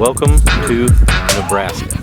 welcome to Nebraska.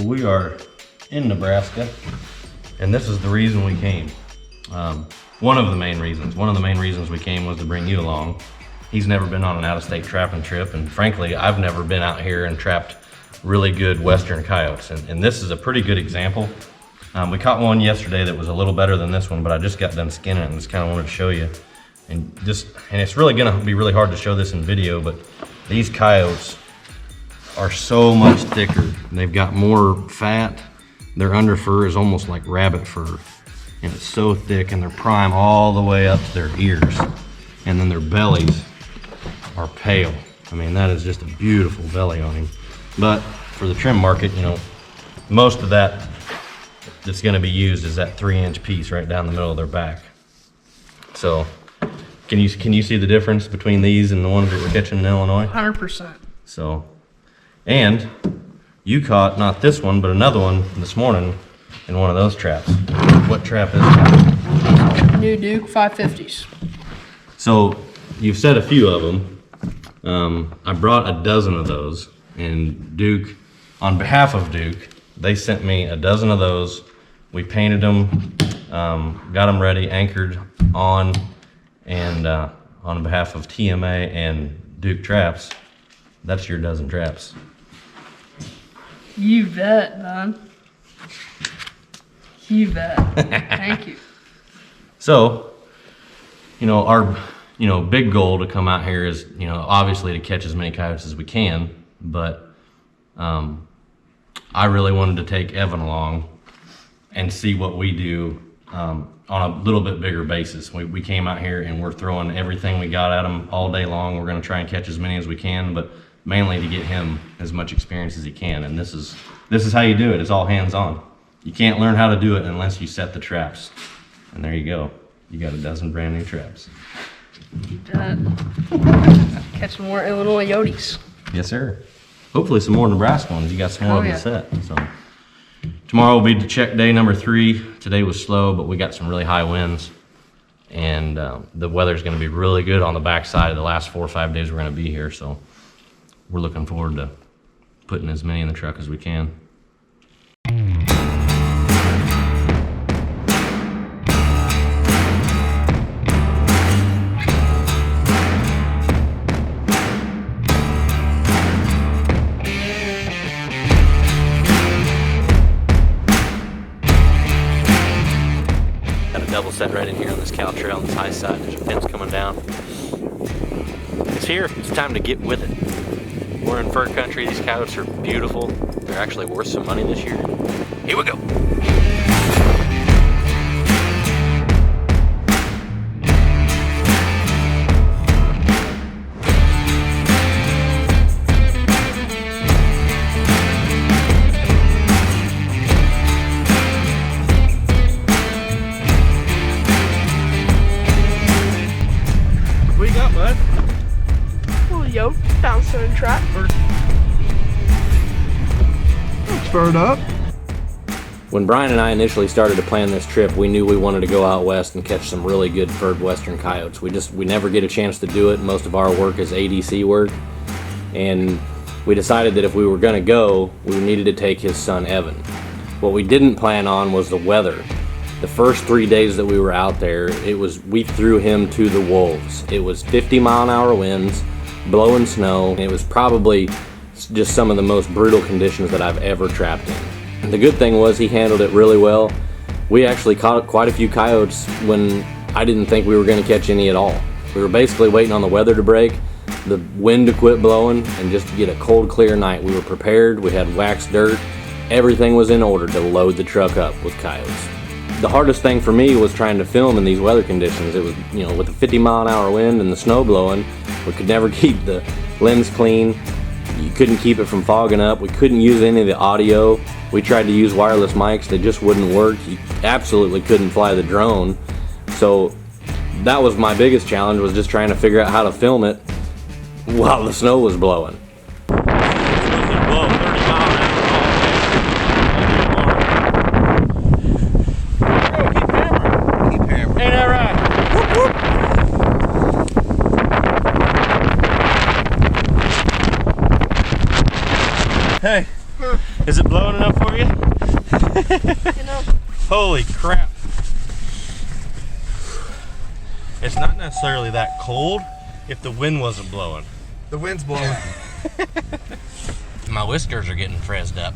We are in Nebraska, and this is the reason we came. One of the main reasons we came was to bring you along. He's never been on an out-of-state trapping trip, and frankly, I've never been out here and trapped really good western coyotes, and this is a pretty good example. We caught one yesterday that was a little better than this one, but I just got done skinning it and just kind of wanted to show you. And it's really gonna be really hard to show this in video, but these coyotes are so much thicker. They've got more fat. Their under fur is almost like rabbit fur, and it's so thick, and they're prime all the way up to their ears, and then their bellies are pale. I mean, that is just a beautiful belly on him. But for the trim market, you know, most of that that's going to be used is that 3-inch piece right down the middle of their back. So can you see the difference between these and the ones that we're catching in Illinois? 100%. So, and you caught not this one, but another one this morning in one of those traps. What trap is that? New Duke 550s. So you've said a few of them. I brought a dozen of those, and Duke, on behalf of Duke, they sent me a dozen of those. We painted them, got them ready, anchored on, and on behalf of TMA and Duke Traps, that's your dozen traps. You bet, man. You bet. Thank you. So, you know, our big goal to come out here is, you know, obviously to catch as many coyotes as we can, but I really wanted to take Evan along and see what we do on a little bit bigger basis. We came out here and we're throwing everything we got at him all day long. We're going to try and catch as many as we can, but mainly to get him as much experience as he can. And this is how you do it. It's all hands on. You can't learn how to do it unless you set the traps. And there you go. You got a dozen brand new traps. Catch more Illinois Yotes. Yes, sir. Hopefully some more Nebraska ones. You got some more of them set. So tomorrow will be the check day number 3. Today was slow, but we got some really high winds. And the weather's going to be really good on the backside of the last 4 or 5 days we're going to be here. So we're looking forward to putting as many in the truck as we can. Got a double set right in here on this cow trail on this high side. There's a fence coming down. It's here. It's time to get with it. We're in fur country. These coyotes are beautiful. They're actually worth some money this year. Here we go. What you got, bud? Yo, bouncer and trap. It's furred up. When Brian and I initially started to plan this trip, we knew we wanted to go out west and catch some really good furred western coyotes. We never get a chance to do it. Most of our work is ADC work. And we decided that if we were gonna go, we needed to take his son Evan. What we didn't plan on was the weather. The first 3 days that we were out there, we threw him to the wolves. It was 50-mile-an-hour winds, blowing snow. It was probably just some of the most brutal conditions that I've ever trapped in. The good thing was he handled it really well. We actually caught quite a few coyotes when I didn't think we were going to catch any at all. We were basically waiting on the weather to break, the wind to quit blowing, and just to get a cold, clear night. We were prepared, we had waxed dirt, everything was in order to load the truck up with coyotes. The hardest thing for me was trying to film in these weather conditions. It was, with the 50-mile-an-hour wind and the snow blowing, we could never keep the lens clean. You couldn't keep it from fogging up. We couldn't use any of the audio. We tried to use wireless mics, they just wouldn't work. You absolutely couldn't fly the drone. So that was my biggest challenge, was just trying to figure out how to film it while the snow was blowing. Hey, is it blowing enough for you? Holy crap. It's not necessarily that cold if the wind wasn't blowing. The wind's blowing. My whiskers are getting frizzed up.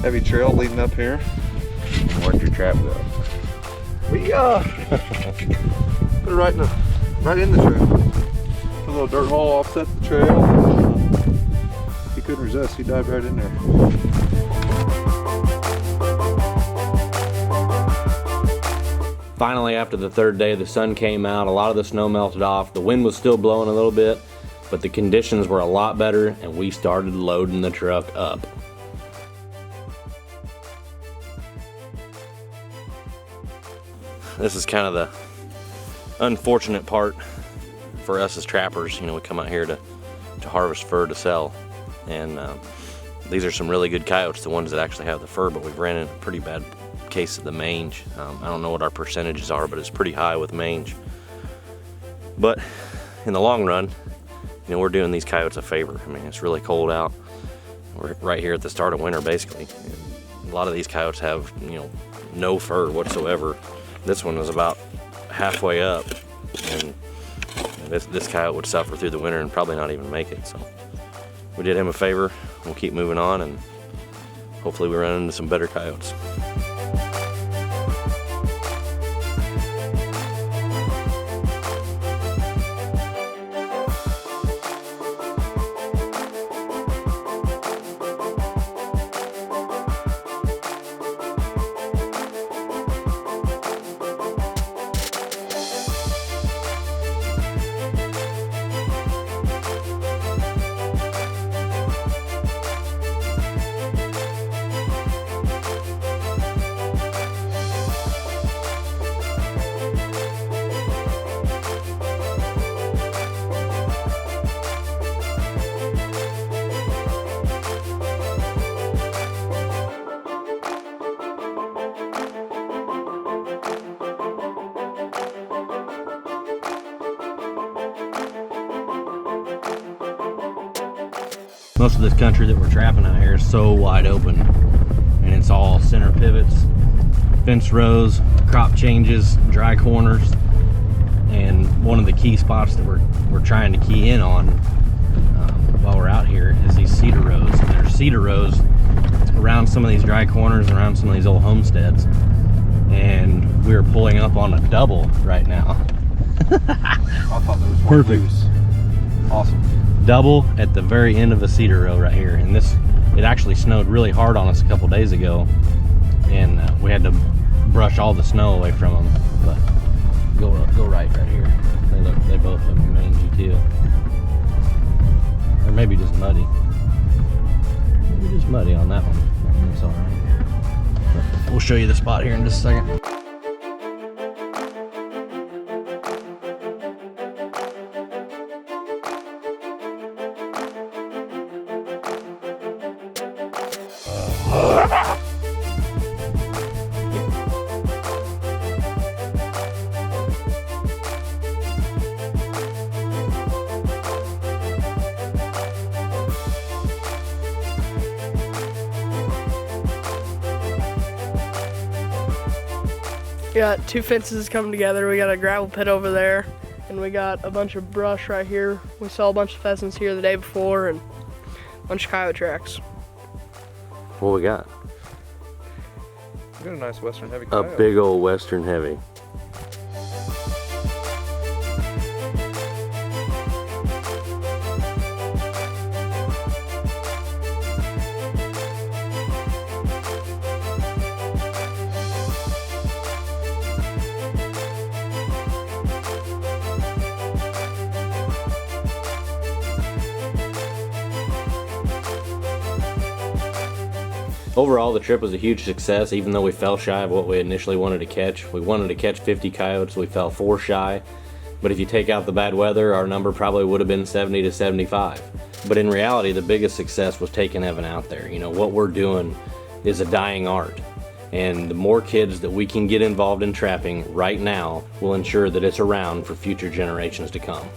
Heavy trail leading up here. Where'd your trap go? We put it right in the trail. Put a little dirt hole offset the trail. He couldn't resist. He dived right in there. Finally, after the third day, the sun came out. A lot of the snow melted off. The wind was still blowing a little bit, but the conditions were a lot better, and we started loading the truck up. This is kind of the unfortunate part for us as trappers. We come out here to harvest fur to sell, and these are some really good coyotes, the ones that actually have the fur, but we've ran into a pretty bad case of the mange. I don't know what our percentages are, but it's pretty high with mange. But in the long run, we're doing these coyotes a favor. I mean, it's really cold out. We're right here at the start of winter, basically. And a lot of these coyotes have, no fur whatsoever. This one was about halfway up, and this coyote would suffer through the winter and probably not even make it. So we did him a favor. We'll keep moving on, and hopefully we run into some better coyotes. Most of this country that we're trapping out here is so wide open, and it's all center pivots, fence rows, crop changes, dry corners, and one of the key spots that we're trying to key in on while we're out here is these cedar rows. And there's cedar rows around some of these dry corners, around some of these old homesteads, and we're pulling up on a double right now. I thought there was one Perfect. loose. Awesome. Double at the very end of a cedar row right here, and it actually snowed really hard on us a couple days ago, and we had to brush all the snow away from them. But go right here. They both look mangy too, or maybe just muddy. It is muddy on that one. It's all right. We'll show you the spot here in just a second. We got 2 fences coming together. We got a gravel pit over there, and we got a bunch of brush right here. We saw a bunch of pheasants here the day before, and a bunch of coyote tracks. What we got? We got a nice western heavy A coyote. big old western heavy. Overall, the trip was a huge success, even though we fell shy of what we initially wanted to catch. We wanted to catch 50 coyotes, we fell 4 shy. But if you take out the bad weather, our number probably would have been 70 to 75. But in reality, the biggest success was taking Evan out there. You know, what we're doing is a dying art. And the more kids that we can get involved in trapping right now will ensure that it's around for future generations to come.